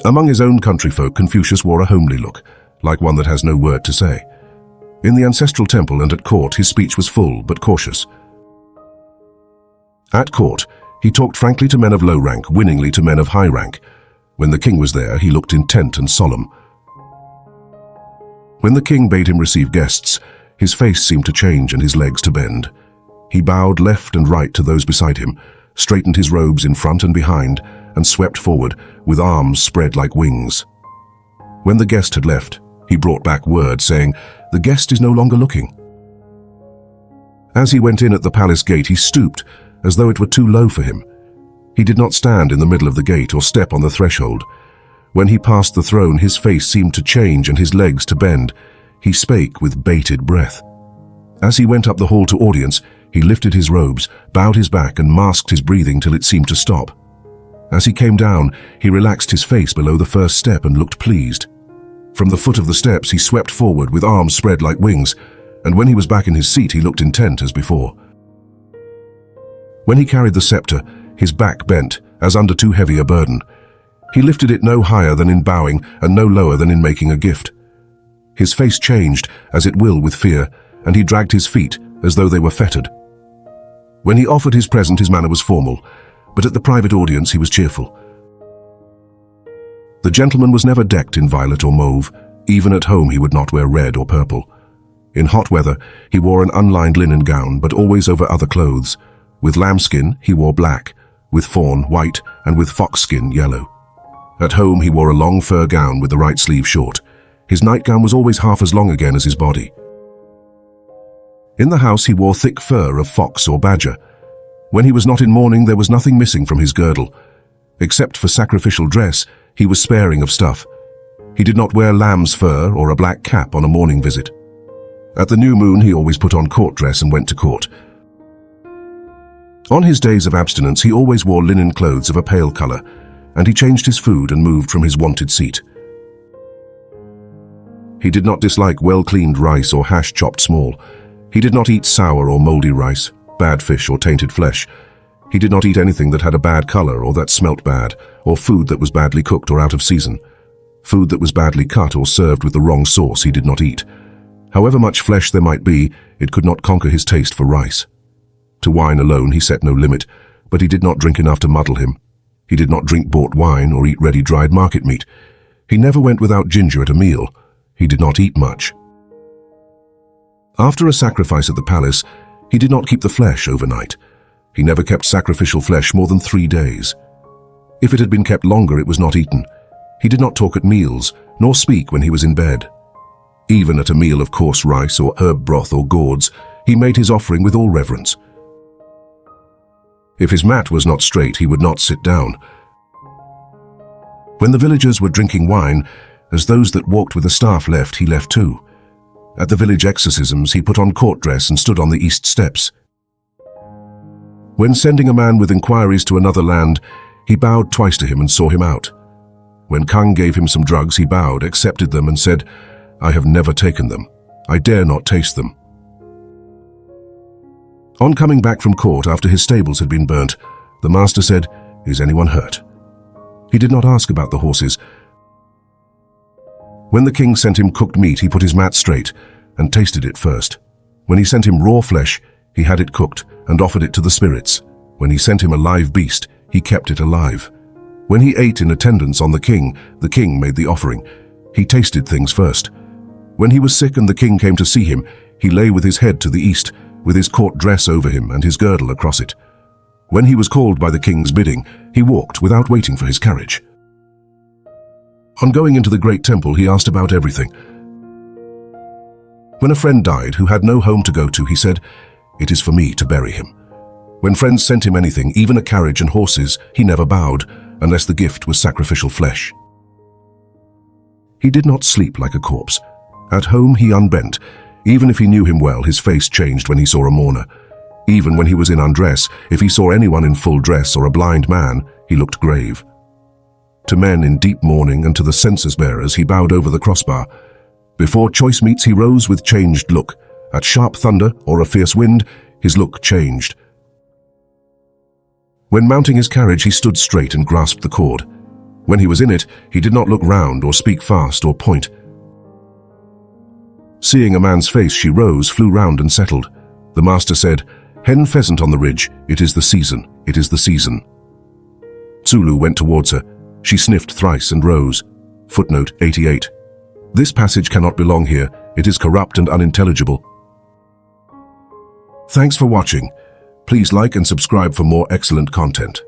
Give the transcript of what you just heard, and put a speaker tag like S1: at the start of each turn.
S1: Among his own countryfolk, Confucius wore a homely look, like one that has no word to say. In the ancestral temple and at court, his speech was full but cautious. At court, he talked frankly to men of low rank, winningly to men of high rank. When the king was there, he looked intent and solemn. When the king bade him receive guests, his face seemed to change and his legs to bend. He bowed left and right to those beside him, straightened his robes in front and behind, and swept forward with arms spread like wings. When the guest had left, he brought back word saying, "The guest is no longer looking." As he went in at the palace gate, he stooped as though it were too low for him. He did not stand in the middle of the gate or step on the threshold. When he passed the throne, his face seemed to change and his legs to bend. He spake with bated breath. As he went up the hall to audience, he lifted his robes, bowed his back and masked his breathing till it seemed to stop. As he came down, he relaxed his face below the first step and looked pleased. From the foot of the steps he swept forward with arms spread like wings, and when he was back in his seat he looked intent as before. When he carried the scepter, his back bent, as under too heavy a burden. He lifted it no higher than in bowing and no lower than in making a gift. His face changed, as it will with fear, and he dragged his feet as though they were fettered. When he offered his present, his manner was formal, but at the private audience he was cheerful. The gentleman was never decked in violet or mauve. Even at home he would not wear red or purple. In hot weather he wore an unlined linen gown, but always over other clothes. With lambskin he wore black, with fawn white, and with foxskin yellow. At home he wore a long fur gown with the right sleeve short. His nightgown was always half as long again as his body. In the house he wore thick fur of fox or badger. When he was not in mourning, there was nothing missing from his girdle. Except for sacrificial dress, he was sparing of stuff. He did not wear lamb's fur or a black cap on a morning visit. At the new moon he always put on court dress and went to court. On his days of abstinence he always wore linen clothes of a pale color, and he changed his food and moved from his wonted seat. He did not dislike well-cleaned rice or hash chopped small. He did not eat sour or moldy rice, bad fish or tainted flesh. He did not eat anything that had a bad color or that smelt bad, or food that was badly cooked or out of season. Food that was badly cut or served with the wrong sauce he did not eat. However much flesh there might be, it could not conquer his taste for rice. To wine alone he set no limit, but he did not drink enough to muddle him. He did not drink bought wine or eat ready-dried market meat. He never went without ginger at a meal. He did not eat much. After a sacrifice at the palace, he did not keep the flesh overnight. He never kept sacrificial flesh more than 3 days. If it had been kept longer, it was not eaten. He did not talk at meals, nor speak when he was in bed. Even at a meal of coarse rice or herb broth or gourds, he made his offering with all reverence. If his mat was not straight, he would not sit down. When the villagers were drinking wine, as those that walked with the staff left, he left too. At the village exorcisms, he put on court dress and stood on the east steps. When sending a man with inquiries to another land, he bowed twice to him and saw him out. When Kung gave him some drugs, he bowed, accepted them, and said, "I have never taken them. I dare not taste them." On coming back from court after his stables had been burnt, the master said, "Is anyone hurt?" He did not ask about the horses. When the king sent him cooked meat, he put his mat straight and tasted it first. When he sent him raw flesh, he had it cooked and offered it to the spirits. When he sent him a live beast, he kept it alive. When he ate in attendance on the king made the offering. He tasted things first. When he was sick and the king came to see him, he lay with his head to the east, with his court dress over him and his girdle across it. When he was called by the king's bidding, he walked without waiting for his carriage. On going into the great temple, he asked about everything. When a friend died who had no home to go to, he said, "It is for me to bury him." When friends sent him anything, even a carriage and horses, he never bowed, unless the gift was sacrificial flesh. He did not sleep like a corpse. At home he unbent. Even if he knew him well, his face changed when he saw a mourner. Even when he was in undress, if he saw anyone in full dress or a blind man, he looked grave. To men in deep mourning and to the census-bearers he bowed over the crossbar. Before choice meats he rose with changed look. At sharp thunder or a fierce wind, his look changed. When mounting his carriage he stood straight and grasped the cord. When he was in it, he did not look round or speak fast or point. Seeing a man's face, she rose, flew round and settled. The master said, "Hen pheasant on the ridge, it is the season, it is the season." Zulu went towards her. She sniffed thrice and rose. Footnote 88. This passage cannot belong here. It is corrupt and unintelligible. Thanks for watching. Please like and subscribe for more excellent content.